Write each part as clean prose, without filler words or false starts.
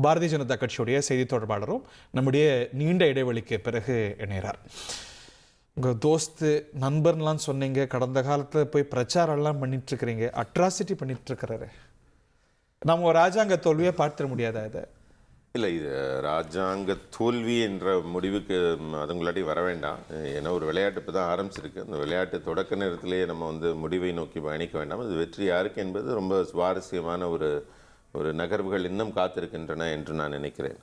பாரதிய ஜனதா கட்சியுடைய செய்தி தொடர்பாளரும் நம்முடைய நீண்ட இடைவெளிக்கு பிறகு இணைகிறார். உங்கள் தோஸ்து நண்பர்லாம் சொன்னீங்க, கடந்த காலத்தில் போய் பிரச்சாரம்லாம் பண்ணிட்டு இருக்கிறீங்க, அட்ராசிட்டி பண்ணிட்டு இருக்கிறாரு. நம்ம ஒரு ராஜாங்க தோல்வியை பார்த்துட முடியாதா இதை? இல்லை, இது ராஜாங்க தோல்வி என்ற முடிவுக்கு அதுங்களாட்டி வர வேண்டாம். ஏன்னா ஒரு விளையாட்டு இப்போ தான் ஆரம்பிச்சிருக்கு. அந்த விளையாட்டு தொடக்க நேரத்திலேயே நம்ம வந்து முடிவை நோக்கி பயணிக்க வேண்டாம். அது வெற்றி யாருக்கு என்பது ரொம்ப சுவாரஸ்யமான ஒரு நகர்வுகள் இன்னும் காத்திருக்கின்றன என்று நான் நினைக்கிறேன்.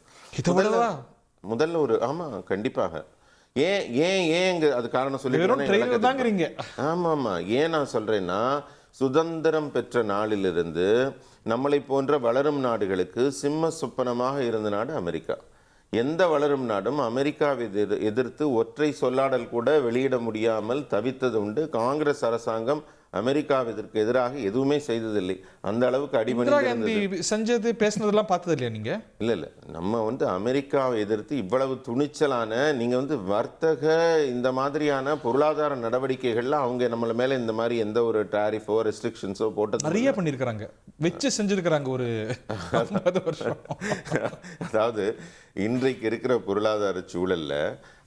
முதல்ல ஒரு ஆமாம், கண்டிப்பாக. ஏன் அது காரணம் சொல்லி ஆமாம். ஏன் நான் சொல்கிறேன்னா, சுதந்திரம் பெற்ற நாளிலிருந்து நம்மளை போன்ற வளரும் நாடுகளுக்கு சிம்ம சொப்பனமாக இருந்த நாடு அமெரிக்கா. எந்த வளரும் நாடும் அமெரிக்காவை எதிர்த்து ஒற்றை சொல்லாடல் கூட வெளியிட முடியாமல் தவித்தது உண்டு. காங்கிரஸ் அரசாங்கம் அமெரிக்காவிற்கு எதிராக எதுவுமே செய்ததில்லை. அந்த அளவுக்கு அடிமணி செஞ்சது பேசினதெல்லாம் பார்த்தது இல்லையா நீங்க? இல்லை, நம்ம வந்து அமெரிக்காவை எதிர்த்து இவ்வளவு துணிச்சலான, நீங்க வந்து வர்த்தக இந்த மாதிரியான பொருளாதார நடவடிக்கைகள்ல அவங்க நம்மள மேல இந்த மாதிரி எந்த ஒரு டாரிஃபோ ரெஸ்ட்ரிக்ஷன்ஸோ போட்டு நிறைய பண்ணியிருக்கிறாங்க, வச்சு செஞ்சிருக்கிறாங்க ஒரு 50 வருஷம். அதாவது இன்றைக்கு இருக்கிற பொருளாதார சூழல்ல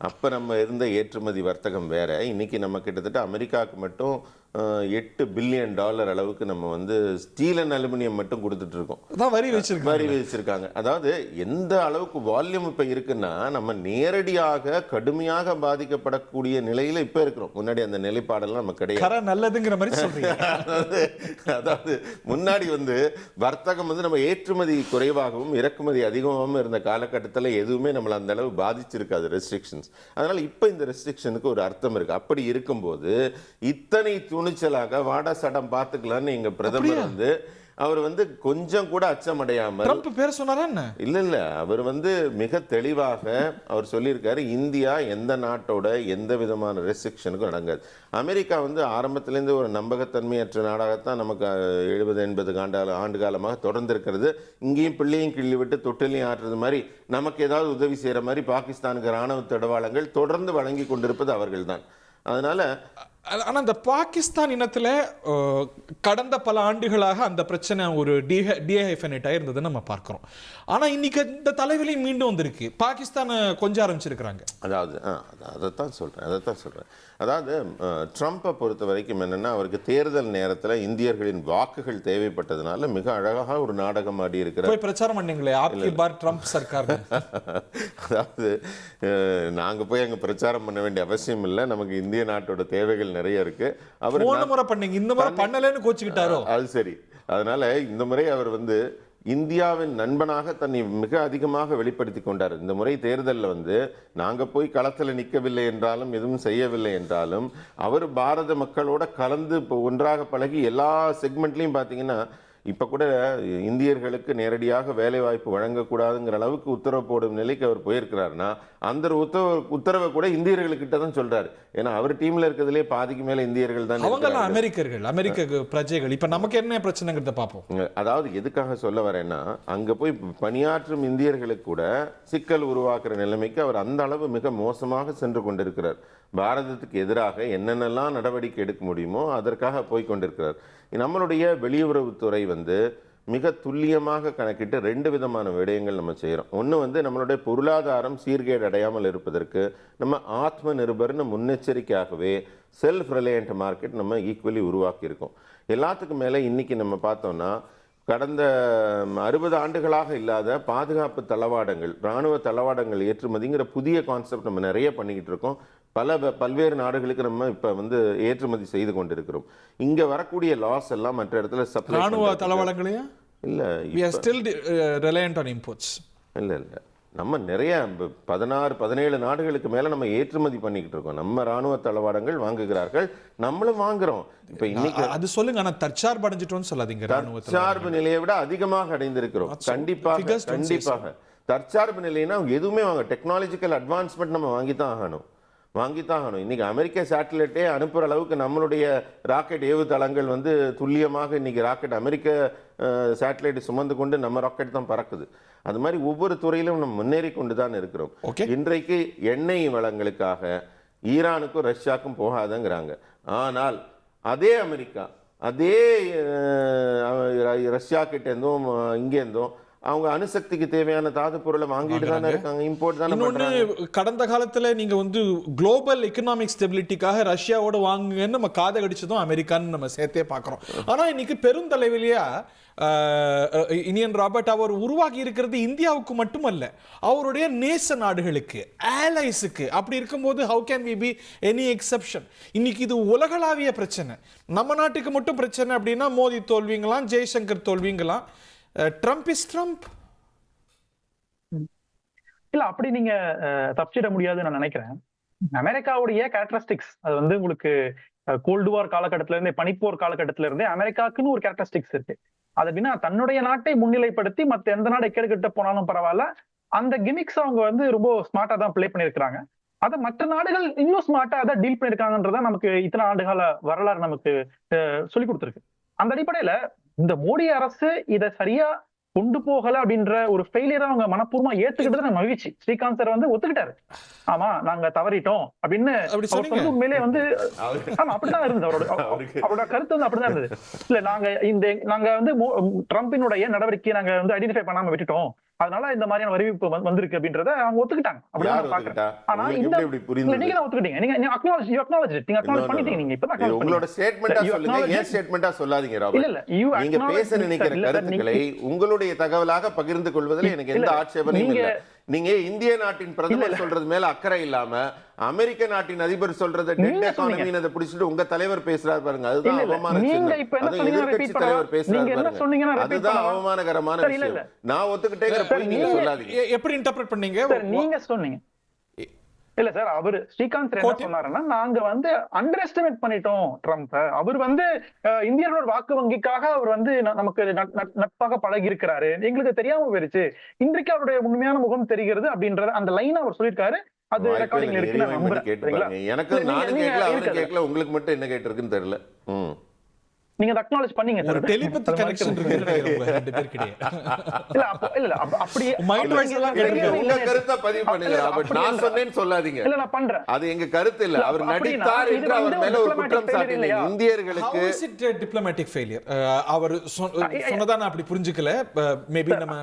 அப்போ நம்ம இருந்த ஏற்றுமதி வர்த்தகம் வேற. இன்னைக்கு நம்ம கிட்டத்தட்ட அமெரிக்காவுக்கு மட்டும் $8 பில்லியன் அளவுக்கு நம்ம வந்து ஸ்டீல் அண்ட் அலுமினியம் மட்டும் கொடுத்துட்டு இருக்கோம். வரி வச்சிருக்காங்க. அதாவது எந்த அளவுக்கு வால்யூம் இப்போ இருக்குன்னா, நம்ம நேரடியாக கடுமையாக பாதிக்கப்படக்கூடிய நிலையில இப்போ இருக்கிறோம். முன்னாடி அந்த நிலைப்பாடெல்லாம் நம்ம கிடையாது. நல்லதுங்கிற மாதிரி சொல்றீங்க. அதாவது முன்னாடி வந்து வர்த்தகம் வந்து நம்ம ஏற்றுமதி குறைவாகவும் இறக்குமதி அதிகமாகவும் இருந்த காலகட்டத்தில் எதுவுமே நம்மளை அந்த அளவு பாதிச்சிருக்காது ரெஸ்ட்ரிக்ஷன்ஸ். அதனால இப்போ இந்த ரெஸ்ட்ரிக்ஷனுக்கு ஒரு அர்த்தம் இருக்கு. அப்படி இருக்கும்போது இத்தனை துணிச்சலாக வாடா சடம் பார்த்துக்கலான்னு எங்க பிரதமர் வந்து அவர் வந்து கொஞ்சம் கூட அச்சமடையாமல் ட்ரம்ப் பேர் சொன்னாரா? இல்ல, அவர் வந்து மிக தெளிவாக அவர் சொல்லியிருக்காரு, இந்தியா எந்த நாட்டோட எந்த விதமான ரெஸ்ட்ரிக்ஷனுக்கும் அடங்காது. அமெரிக்கா வந்து ஆரம்பத்திலேருந்து ஒரு நம்பகத்தன்மையற்ற நாடாகத்தான் நமக்கு 70-80 ஆண்டு காலமாக தொடர்ந்து இருக்கிறது. இங்கேயும் பிள்ளையும் கிள்ளி விட்டு தொட்டிலையும் ஆட்டுறது மாதிரி நமக்கு ஏதாவது உதவி செய்யற மாதிரி பாகிஸ்தானுக்கு ராணுவ தடவாளங்கள் தொடர்ந்து வழங்கி கொண்டிருப்பது அவர்கள் தான். அதனால ஆனால் இந்த பாகிஸ்தான் இனத்தில் கடந்த பல ஆண்டுகளாக அந்த பிரச்சனை ஒரு டிஹைஃபனேட்டாக இருந்ததுன்னு நம்ம பார்க்குறோம். ஆனால் இன்னைக்கு இந்த தலைவலியும் மீண்டும் வந்திருக்கு, பாகிஸ்தானை கொஞ்சம் ஆரம்பிச்சிருக்கிறாங்க. அதைத்தான் சொல்கிறேன். அதாவது ட்ரம்ப்பை பொறுத்த வரைக்கும் என்னென்னா, அவருக்கு தேர்தல் நேரத்தில் இந்தியர்களின் வாக்குகள் தேவைப்பட்டதுனால மிக அழகாக ஒரு நாடகம் ஆடி இருக்கிறார். போய் பிரச்சாரம் பண்ணீங்களே, ஆப்கி பார் ட்ரம்ப் சர்க்கார். அதாவது நாங்கள் போய் அங்கே பிரச்சாரம் பண்ண வேண்டிய அவசியம் இல்லை. நமக்கு இந்திய நாட்டோட தேவைகள் நிறைய இருக்கு. அவர் முறை பண்ணீங்க, இந்த முறை பண்ணலன்னு கோச்சுக்கிட்டாரோ? அது சரி. அதனால இந்த முறை அவர் வந்து இந்தியாவின் நண்பனாக தன்னை மிக அதிகமாக வெளிப்படுத்தி கொண்டார். இந்த முறை தேர்தலில் வந்து நாங்கள் போய் களத்தில் நிற்கவில்லை என்றாலும், எதுவும் செய்யவில்லை என்றாலும், அவர் பாரத மக்களோட கலந்து இப்போ ஒன்றாக பழகி எல்லா செக்மெண்ட்லையும் பார்த்தீங்கன்னா, இப்போ கூட இந்தியர்களுக்கு நேரடியாக வேலை வாய்ப்பு வழங்கக்கூடாதுங்கிற அளவுக்கு உத்தரவு போடும் நிலைக்கு அவர் போயிருக்கிறாருன்னா, அந்த உத்தரவை கூட இந்தியர்கள்கிட்ட தான் சொல்றாரு. ஏன்னா அவர் டீம்ல இருக்கிறதுலே பாதிக்கு மேல இந்தியர்கள் தான். அமெரிக்க பிரஜைகள். இப்ப நமக்கு என்ன பிரச்சனைங்கிறத பார்ப்போம். அதாவது எதுக்காக சொல்ல வரேன்னா, அங்க போய் பணியாற்றும் இந்தியர்களுக்கு கூட சிக்கல் உருவாக்குற நிலைமைக்கு அவர் அந்த அளவு மிக மோசமாக சென்று கொண்டிருக்கிறார். பாரதத்துக்கு எதிராக என்னென்னலாம் நடவடிக்கை எடுக்க முடியுமோ அதற்காக போய் கொண்டிருக்கிறார். நம்மளுடைய வெளியுறவுத்துறை வந்து மிக துல்லியமாக கணக்கிட்டு 2 விதமான விடயங்கள் நம்ம செய்கிறோம். ஒன்று வந்து நம்மளுடைய பொருளாதாரம் சீர்கேடு அடையாமல் இருப்பதற்கு நம்ம ஆத்ம நிர்பர்னு முன்னெச்சரிக்கையாகவே செல்ஃப் ரிலையன்ட் மார்க்கெட் நம்ம ஈக்குவலி உருவாக்கியிருக்கோம். எல்லாத்துக்கும் மேலே இன்னைக்கு நம்ம பார்த்தோம்னா, கடந்த 60 ஆண்டுகளாக இல்லாத பாதுகாப்பு தளவாடங்கள், இராணுவ தளவாடங்கள் ஏற்றுமதிங்கிற புதிய கான்செப்ட் நம்ம நிறைய பண்ணிக்கிட்டு இருக்கோம். பல்வேறு நாடுகளுக்கு நம்ம இப்போ வந்து ஏற்றுமதி செய்து கொண்டிருக்கிறோம். இங்கே வரக்கூடிய லாஸ் எல்லாம் மற்ற இடத்துல சப்ளை இராணுவ தளவாடங்களையா? இல்லை, இல்லை, நம்ம நிறைய 16-17 நாடுகளுக்கு மேல நம்ம ஏற்றுமதி பண்ணிக்கிட்டு இருக்கோம். நம்ம ராணுவ தளவாடங்கள் வாங்குகிறார்கள், நம்மளும் வாங்குறோம். இப்ப இன்னைக்கு அது சொல்லுங்க. ஆனா தற்சார்பு அடைஞ்சிட்டோம்னு சொல்லாதீங்க. தற்சார்பு நிலையை விட அதிகமாக அடைந்திருக்கிறோம். கண்டிப்பாக தற்சார்பு நிலைனா எதுவுமே வாங்க, டெக்னாலஜிக்கல் அட்வான்ஸ்மெண்ட் நம்ம வாங்கித்தான் ஆகணும். இன்னைக்கு அமெரிக்க சேட்டலைட்டே அனுப்புற அளவுக்கு நம்மளுடைய ராக்கெட் ஏவுதளங்கள் வந்து துல்லியமாக இன்னைக்கு ராக்கெட் அமெரிக்க சேட்டலைட் சுமந்து கொண்டு நம்ம ராக்கெட் தான் பறக்குது. அது மாதிரி ஒவ்வொரு துறையிலும் நம்ம முன்னேறி கொண்டு தான் இருக்கிறோம். இன்றைக்கு எண்ணெய் வளங்களுக்காக ஈரானுக்கும் ரஷ்யாவுக்கும் போகாதங்கிறாங்க. ஆனால் அதே அமெரிக்கா, அதே ரஷ்யா கிட்ட இருந்தும் இங்கே இருந்தும் அவங்க அணுசக்திக்கு தேவையான தாது பொருளை வாங்கிட்டு தானே இருக்காங்க, இம்போர்ட் தானே பண்றாங்க. இன்னொன்னு, கடந்த காலத்துல நீங்க வந்து குளோபல் எக்கனாமிக் ஸ்டெபிலிட்டிக்காக ரஷ்யாவோட வாங்குங்கன்னு நம்ம காதை கடிச்சதும் அமெரிக்கான்னு நம்ம சேர்த்தே பார்க்குறோம். ஆனா இன்னைக்கு பெருந்தலைவலியா இனியன் ராபர்ட் அவர் உருவாகி இருக்கிறது இந்தியாவுக்கு மட்டுமல்ல, அவருடைய நேச நாடுகளுக்கு, ஆலைஸுக்கு. அப்படி இருக்கும்போது how can we be any exception? இன்னைக்கு இது உலகளாவிய பிரச்சனை. நம்ம நாட்டுக்கு மட்டும் பிரச்சனை அப்படின்னா மோடி தோல்விங்களாம், ஜெய்சங்கர் தோல்விங்களாம். Trump is Trump. இல்ல, அப்படி நீங்க தப்பிச்சிட முடியாதுன்னு நான் நினைக்கிறேன். அமெரிக்காவுடைய கேரக்டரிஸ்டிக்ஸ் அது வந்து உங்களுக்கு கோல்டு வார் காலகட்டத்தில இருந்தே, பனிப்போர் காலகட்டத்தில இருந்தே அமெரிக்காவுக்குன்னு ஒரு கேரக்டரிஸ்டிக்ஸ் இருக்கு. அது அப்படின்னா தன்னுடைய நாட்டை முன்னிலைப்படுத்தி மத்த எந்த நாடு கேடு கிட்ட போனாலும் பரவாயில்ல, அந்த கிமிக்ஸ் அவங்க வந்து ரொம்ப ஸ்மார்ட்டா தான் பிளே பண்ணிருக்காங்க. அதை மற்ற நாடுகள் இன்னும் ஸ்மார்ட்டா அதை டீல் பண்ணிருக்காங்கன்றத நமக்கு இத்தனை ஆண்டுகால வரலாறு நமக்கு சொல்லி கொடுத்துருக்கு. அந்த அடிப்படையில இந்த மோடி அரசு இதை சரியா கொண்டு போகல அப்படின்ற ஒரு ஃபெயிலியரை அவங்க மனப்பூர்வமா ஏத்துக்கிட்டு மகிழ்ச்சி. ஸ்ரீகாந்த் சார் வந்து ஒத்துக்கிட்டாரு, ஆமா நாங்க தவறிட்டோம் அப்படின்னு. உண்மையிலே வந்து ஆமா அப்படிதான் இருந்தது அவரோட கருத்து வந்து அப்படிதான் இருந்தது. இல்ல நாங்க வந்து ட்ரம்பினுடைய நடவடிக்கையை நாங்க வந்து ஐடென்டிஃபை பண்ணாம விட்டுட்டோம், அதனால இந்த மாதிரியான அறிவிப்பு வந்திருக்கு அப்படின்றத அவங்க ஒத்துக்கிட்டாங்க. ஆனா இந்த நீங்க தான் ஒத்துக்கிட்டீங்க, நீங்க அக்னாலஜ் பண்ணிட்டீங்க. நீங்க இப்பதான் உங்களோட ஸ்டேட்மெண்டா சொல்லுங்க, ஏன் ஸ்டேட்மெண்டா சொல்லாதீங்க ராபர்ட். இல்ல நீங்க பேச நினைக்கிற கருத்துக்களை உங்களுடைய தகவலாக பகிர்ந்து கொள்வதில் எனக்கு எந்த ஆட்சேபனையும் இல்லை. நீங்க இந்திய நாட்டின் பிரதமர் சொல்றது மேல அக்கறை இல்லாம அமெரிக்க நாட்டின் அதிபர் சொல்றத டெட் எக்கானமின்னு அதை பிடிச்சிட்டு உங்க தலைவர் பேசுறாரு பாருங்க, அதுதான் அவமான எதிர்கட்சி தலைவர் பேசுறாரு பாருங்க, அதுதான் அவமானகரமான விஷயம். நான் ஒத்துக்கிட்டே போய் நீங்க சொல்லாதீங்க. எப்படி இன்டர்பிரட் பண்ணீங்க? நீங்க சொன்னீங்க இல்ல சார், அவரு ஸ்ரீகாந்த் என்ன சொன்னாருன்னா, நாங்க வந்து அண்டர் எஸ்டிமேட் பண்ணிட்டோம் ட்ரம்ப். அவர் வந்து இந்தியர்களோட வாக்கு வங்கிக்காக அவர் வந்து நமக்கு நட்பாக பழகி இருக்கிறாரு, எங்களுக்கு தெரியாம போயிருச்சு, இன்றைக்கு அவருடைய உண்மையான முகம் தெரிகிறது அப்படின்றத அந்த லைன் அவர் சொல்லியிருக்காரு. அது ரெக்கார்டிங்ல இருக்கு, நான் நம்புறேன். எனக்கு நானும் கேட்கல, அவரும் கேட்கல, உங்களுக்கு மட்டும் என்ன கேட்டிருக்குன்னு தெரியல. நீங்க அதை அக்னாலஜ் பண்ணீங்க. ஒரு டெலிபதி கனெக்ஷன் இருக்கு ரெண்டு பேருக்கிடையே. இல்ல அப்படியே மைண்ட் வாய்ஸ் எல்லாம் கேக்குறீங்க, உங்க கருத்தை பதிவு பண்ணுங்க ராபர்ட். நான் சொன்னேன்னு சொல்லாதீங்க. இல்ல நான் பண்றேன், அது எங்க கருத்து இல்ல. அவர் நடித்தார் என்று அவர் மேல ஒரு குற்றம் சாட்டினீங்க இந்தியர்களுக்கு. How is it a diplomatic failure? அவர் சொன்னதா நான் அப்படி புரிஞ்சுக்கல, மேபி நம்ம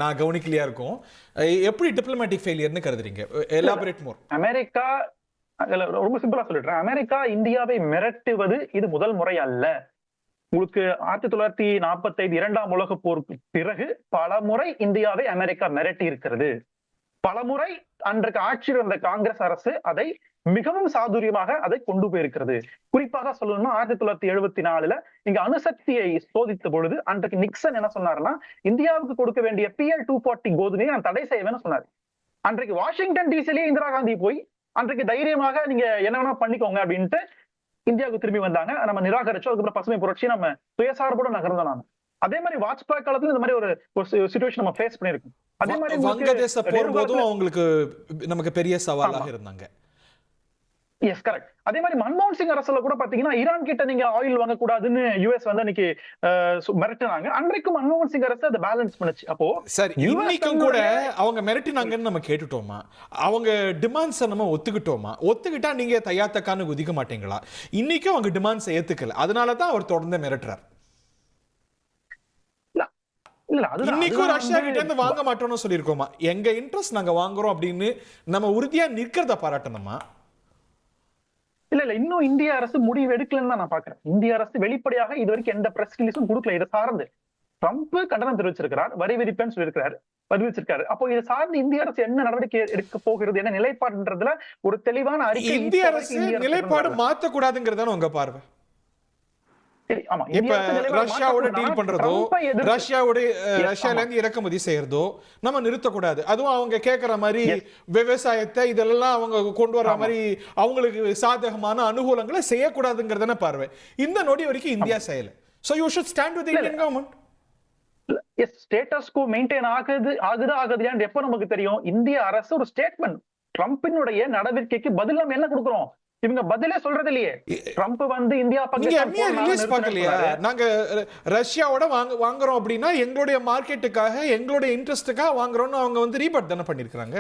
நான் கவனிக்கலையா இருக்கும். எப்படி டிப்ளமேட்டிக் ஃபெயிலியர்னு கருதுறீங்க? எலாபரேட் மோர். அமெரிக்கா ரொம்ப சிம்பிளா சொல்லிடுறேன், அமெரிக்கா இந்தியாவை மிரட்டுவது இது முதல் முறை அல்ல. உங்களுக்கு 1945 இரண்டாம் உலக போருக்கு பிறகு பல முறை இந்தியாவை அமெரிக்கா மிரட்டி இருக்கிறது. பல முறை அன்றைக்கு ஆட்சியில் இருந்த காங்கிரஸ் அரசு அதை மிகவும் சாதுரியமாக அதை கொண்டு போயிருக்கிறது. குறிப்பாக சொல்லணும்னா 1974 இங்க அணுசக்தியை சோதித்த பொழுது அன்றைக்கு நிக்சன் என்ன சொன்னாருன்னா, இந்தியாவுக்கு கொடுக்க வேண்டிய PL-240 கோதுமையை நான் தடை செய்வேன்னு சொன்னாரு. அன்றைக்கு வாஷிங்டன் டிசிலேயே இந்திரா காந்தி போய் அன்றைக்கு தைரியமாக நீங்க என்ன வேணா பண்ணிக்கோங்க அப்படின்ட்டு இந்தியாவுக்கு திரும்பி வந்தாங்க. நம்ம நிராகரிச்சோம். அதுக்கப்புறம் பசுமை புரட்சி நம்ம சுயசார்போட நகர்ந்தோம். நாம அதே மாதிரி வாஜ்பாய் காலத்துல இந்த மாதிரி ஒரு சிச்சுவேஷன் நம்ம ஃபேஸ் பண்ணிருக்கோம். அதே மாதிரி வங்கதேச போர் போதும் அவங்களுக்கு நமக்கு பெரிய சவாலாக இருந்தாங்க. Yes correct. அதே மாதிரி மன்மோகன் சிங் அரசுல கூட பாத்தீங்கன்னா ஈரான் கிட்ட நீங்க ஆயில் வாங்க கூடாதுன்னு யுஎஸ் வந்து அன்னைக்கு மிரட்டினாங்க. அன்றைக்கும் மன்மோகன் சிங் அரசு அதை பேலன்ஸ் பண்ணுச்சு. அப்போ சார் இன்னைக்கும் கூட அவங்க மிரட்டினாங்கன்னு நம்ம கேட்டுட்டோமா? அவங்க டிமாண்ட்ஸ் நம்ம ஒத்துக்கிட்டோமா? ஒத்துக்கிட்டா நீங்க தையாத்தக்கான்னு குதிக்க மாட்டீங்களா? இன்னைக்கும் அவங்க டிமாண்ட்ஸ் ஏத்துக்கல, அதனாலதான் அவர் தொடர்ந்து மிரட்டுறார். இன்னைக்கும் ரஷ்யா கிட்ட இருந்து வாங்க மாட்டோம்னு சொல்லியிருக்கோமா? எங்க இன்ட்ரெஸ்ட் நாங்க வாங்குறோம் அப்படின்னு நம்ம உறுதியா நிற்கிறத பாராட்டணுமா? இல்ல இன்னும் இந்திய அரசு முடிவு எடுக்கலன்னு தான் நான் பாக்குறேன். இந்திய அரசு வெளிப்படையாக இது வரைக்கும் எந்த பிரஸ் ரிலீஸும் கொடுக்கல. இதை சார்ந்து ட்ரம்ப் கண்டனம் தெரிவிச்சிருக்கிறார், வரி விதிப்பேன்னு சொல்லியிருக்காரு, பதிவிச்சிருக்காரு. அப்போ இதை சார்ந்து இந்திய அரசு என்ன நடவடிக்கை எடுக்க போகிறது, என்ன நிலைப்பாடுன்றதுல ஒரு தெளிவான அறிக்கை. இந்திய அரசு நிலைப்பாடு மாற்றக்கூடாதுங்கிறதான உங்க பார்வை? இப்ப ரஷ்யாவோட டீல் பண்றதோ, ரஷ்யால இருந்து இறக்குமதி செய்யறதோ நம்ம நிறுத்தக்கூடாது. அதுவும் அவங்க கேட்கற மாதிரி விவசாயத்தை இதெல்லாம் அவங்க கொண்டு வர மாதிரி அவங்களுக்கு சாதகமான அனுகூலங்களை செய்யக்கூடாதுங்கிறதான பார்வை. இந்த நொடி வரைக்கும் இந்தியா செய்யல. So you should stand with the Indian government. Status quo maintain ஆகுது எப்ப நமக்கு தெரியும்? இந்திய அரசு ஒரு ஸ்டேட்மெண்ட் ட்ரம்பினுடைய நடவடிக்கைக்கு பதில் நம்ம என்ன கொடுக்கிறோம்? இவங்க பதிலே சொல்றது இல்லையே. ட்ரம்ப் வந்து இந்தியா நாங்க ரஷ்யாவோட வாங்குறோம் அப்படின்னா எங்களுடைய மார்க்கெட்டுக்காக எங்களுடைய இன்ட்ரெஸ்டுக்காக வாங்குறோம்னு அவங்க வந்து ரீபட் தானே பண்ணிருக்காங்க.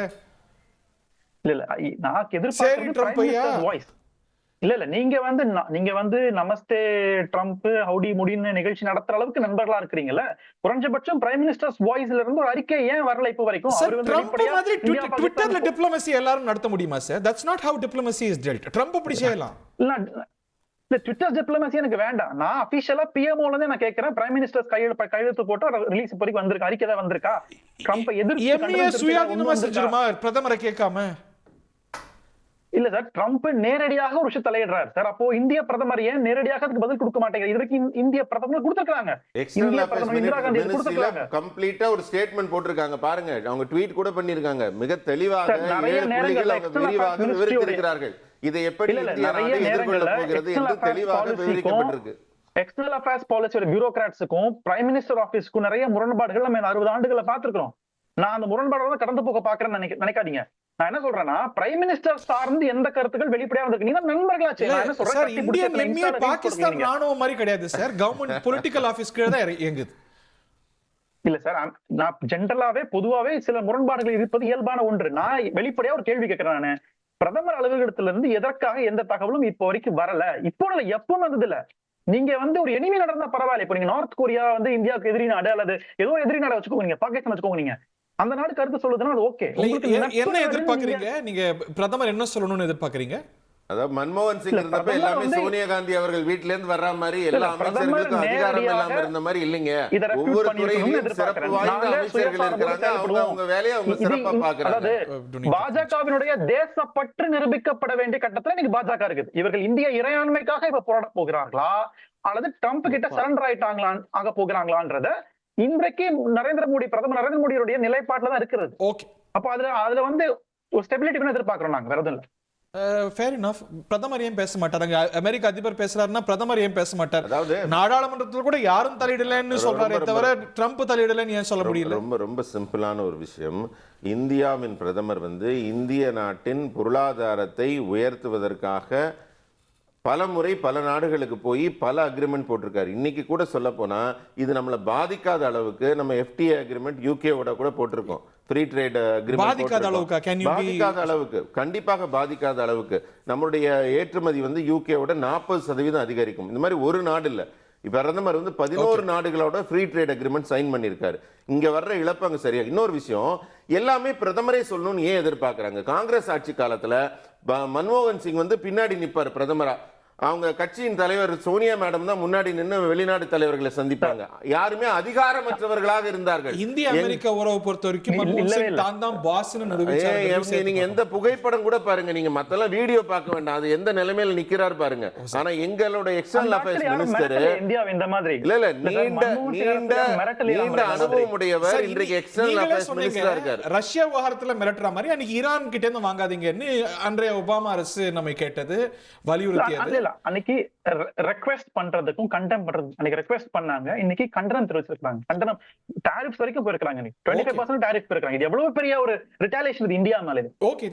இல்ல நான் எதிர்பார்க்கிறது வாய்ஸ் இல்ல நீங்க வந்து நமஸ்தே ட்ரம்ப் ஹவுடி முடின்னு நிகழ்ச்சி நடத்துற அளவுக்கு நண்பர்களா இருக்கிறீங்கல்ல, குறைஞ்சபட்சம் பிரைம் மினிஸ்டர்ஸ் வாய்ஸ்ல இருந்து ஒரு அறிக்கை ஏன் வரல இப்போ வரைக்கும்? சார் அவர் வந்து ட்ரம்ப் வெளிப்படையா மாதிரி இந்தியா ட்விட்டர்ல பாகிஸ்தான் டிப்ளமசி எல்லாரும் நடத்த முடியுமா சார்? That's not how diplomacy is dealt. Trump அப்படி செய்யலாம். இல்ல ட்விட்டர் டிப்ளமசி எனக்கு வேண்டாம். நான் அபிஷியலா பிஎம்ஓல இருந்து நான் கேட்கிறேன், பிரைம் மினிஸ்டர்ஸ் கையெழுத்து போட்டு ரிலீஸ் இப்போதைக்கு வந்திருக்கு, அறிக்கை தான் வந்திருக்கா? ட்ரம்ப் எதிர்த்து எம்ஏ சுயாதீனமா செஞ்சிருமா பிரதமரை கேட்காம? இல்ல சார், ட்ரம்ப் நேரடியாக ஒரு விஷயம் தலையிடுறாரு சார். அப்போ இந்திய பிரதமர் ஏன் நேரடியாக அதுக்கு பதில் கொடுக்க மாட்டேங்குது? இதற்கு இந்திய பிரதமர் கொடுத்திருக்காங்க, இந்திய பிரதமர் இந்திரா காந்தி கொடுத்திருக்காங்க. கம்ப்ளீட்டா ஒரு ஸ்டேட்மெண்ட் போட்டிருக்காங்க பாருங்க. அவங்க ட்வீட் கூட பண்ணிருக்காங்க. மிக தெளிவாக சார், நிறைய 7 நேரங்கள்ல புள்ளிகள் அவங்க விரிவாக விவரித்திருக்கிறார்கள். இதை எப்படி இந்தியா நாடு எதிர்கொள்ள போகிறது என்று தெளிவாக விவரிக்கப்பட்டிருக்கு. எக்ஸ்டர்னல் அஃபேர்ஸ் பாலிசியோட பியூரோகிராட்ஸுக்கும் பிரைம் மினிஸ்டர் ஆபீஸ்க்கும் நிறைய முரண்பாடுகள் நம்ம 60 ஆண்டுகளை பார்த்திருக்கிறோம். நான் அந்த முரண்பாடுகளை கடந்து போக பாக்குறேன்னு நினைக்காதீங்க. நான் என்ன சொல்றேன்னா, பிரைம் மினிஸ்டர் சார்ந்து எந்த கருத்துக்கள் வெளிப்படையா இருக்கு? நீங்க நண்பர்களாச்சு. நான் என்ன சார் சொல்றேன், இந்தியன் எம்ஏ பாகிஸ்தான் ராணுவ மாதிரி கிடையாது சார். கவர்மெண்ட் பொலிட்டிக்கல் ஆபீஸ் கீழ தான் இயங்குது. இல்ல சார், நான் ஜென்ரலாவே பொதுவாவே சில முரண்பாடுகள் இருப்பது இயல்பான ஒன்று. நான் வெளிப்படையா ஒரு கேள்வி கேட்கிறேன். நானு பிரதமர் அலுவலகத்துல இருந்து எதற்காக எந்த தகவலும் இப்போ வரைக்கும் வரல? இப்போ எப்பவும் வந்தது இல்ல. நீங்க வந்து ஒரு எனிமி நடந்தா பரவாயில்ல. இப்போ நீங்க நார்த் கொரியா வந்து இந்தியாவுக்கு எதிரி நாடு அல்லது ஏதோ எதிரி நாடு வச்சுக்கோங்க, நீங்க பாகிஸ்தான் வச்சுக்கோங்க, நீங்க அந்த நாடு கருத்து சொல்லுதுன்னா அது ஓகே. என்ன எதிர்பார்க்கறீங்க நீங்க? பிரதமர் என்ன சொல்லணும்னு எதிர்பார்க்கறீங்க? அதாவது மன்மோகன் சிங் இருந்தப்ப எல்லாமே சோனியா காந்தி அவர்கள் வீட்டுல இருந்து வர்ற மாதிரி எல்லா அமைச்சர்களுக்கும் அதிகாரம் இல்லாம இருந்த மாதிரி இல்லைங்க. ஒவ்வொரு துறையிலும் சிறப்பு வாய்ந்த அமைச்சர்கள் இருக்கிறாங்க. அவங்க வேலையை அவங்க சிறப்பா பாக்குறாங்க. பாஜகவினுடைய தேசப்பற்று நிரூபிக்கப்பட வேண்டிய கட்டத்துல நீங்க பாஜக இருக்குது. இவர்கள் இந்திய இறையாண்மைக்காக இப்ப போராட போகிறார்களா அல்லது ட்ரம்ப் கிட்ட சரண்டர் ஆக போகிறாங்களான்றத இன்றைக்கு பிரதமர் நரேந்திர மோடியுடைய நிலைப்பாட்டுல தான் இருக்கிறது. அப்ப அதுல வந்து ஒரு ஸ்டெபிலிட்டி எதிர்பார்க்கிறோம் நாங்க, வேற எதுவும் இல்ல. Fair enough. பிரதமர் ஏன் பேச மாட்டாங்க? அமெரிக்க அதிபர் பேசுறாருன்னா பிரதமர் ஏன் பேச மாட்டார்? அதாவது நாடாளுமன்றத்தில் கூட யாரும் தலையிடலன்னு சொல்றாரே தவிர ட்ரம்ப் தலையிடலன்னு ஏன் சொல்ல முடியல? ரொம்ப ரொம்ப சிம்பிளான ஒரு விஷயம். இந்தியாவின் பிரதமர் வந்து இந்திய நாட்டின் பொருளாதாரத்தை உயர்த்துவதற்காக பல முறை பல நாடுகளுக்கு போய் பல அக்ரிமெண்ட் போட்டிருக்காரு. இன்னைக்கு கூட சொல்ல போனா இது நம்மளை பாதிக்காத அளவுக்கு நம்ம FTA அக்ரிமெண்ட் யூகேவோட கூட போட்டிருக்கோம். ஃப்ரீ ட்ரேட் அக்ரிமெண்ட் பாதிக்காத அளவுக்கு, கண்டிப்பாக பாதிக்காத அளவுக்கு நம்மளுடைய ஏற்றுமதி வந்து யூகேவோட 40% அதிகரிக்கும். இந்த மாதிரி ஒரு நாடு இல்ல. இப்ப பிரதமர் வந்து 11 நாடுகளோட ஃப்ரீ ட்ரேட் அக்ரிமெண்ட் சைன் பண்ணியிருக்காரு. இங்க வர்ற இழப்பு அங்க சரியா. இன்னொரு விஷயம், எல்லாமே பிரதமரே சொல்லணும்னு ஏன் எதிர்பார்க்கறாங்க? காங்கிரஸ் ஆட்சி காலத்துல மன்மோகன் சிங் வந்து பின்னாடி நிப்பாரு பிரதமரா. அவங்க கட்சியின் தலைவர் சோனியா மேடம் தான் முன்னாடி நின்று வெளிநாடு தலைவர்களை சந்திப்பாங்க. யாருமே அதிகாரமற்றவர்களாக இருந்தார்கள். இந்திய அமெரிக்க உறவு பொறுத்த வரைக்கும் நீங்க எந்த புகைப்படம் கூட பாருங்க, நீங்க மத்தெல்லாம் வீடியோ பார்க்க வேண்டாம், அது எந்த நிலைமையில நிக்கிறார் பாருங்க. ஆனா எங்களோட எக்ஸ்டர்னல் அஃபேர்ஸ் மினிஸ்டர் இல்ல நீண்ட அனுபவம் உடையவர், இன்றைக்கு எக்ஸ்டர்னல் அஃபேர்ஸ் மினிஸ்டரா இருக்காரு. ரஷ்யா விவகாரத்துல மிரட்டுற மாதிரி அன்னைக்கு ஈரான் கிட்ட இருந்து வாங்காதீங்கன்னு அன்றைய ஒபாமா அரசு நம்ம கேட்டது, வலியுறுத்தியது. அன்னைக்கு ரெக்வெஸ்ட் பண்றதுக்கும் கண்டெம் பண்றது, அன்னைக்கு ரெக்வெஸ்ட் பண்ணாங்க, இன்னைக்கு கண்டனம் தெரிவிச்சிருக்காங்க. கண்டனம் டாரிஃப்ஸ் வரைக்கும் போயிருக்காங்க. 25% டாரிஃப் போயிருக்காங்க. இது எவ்வளவு பெரிய ஒரு ரிட்டாலியேஷன் இந்தியா மேல. ஓகே.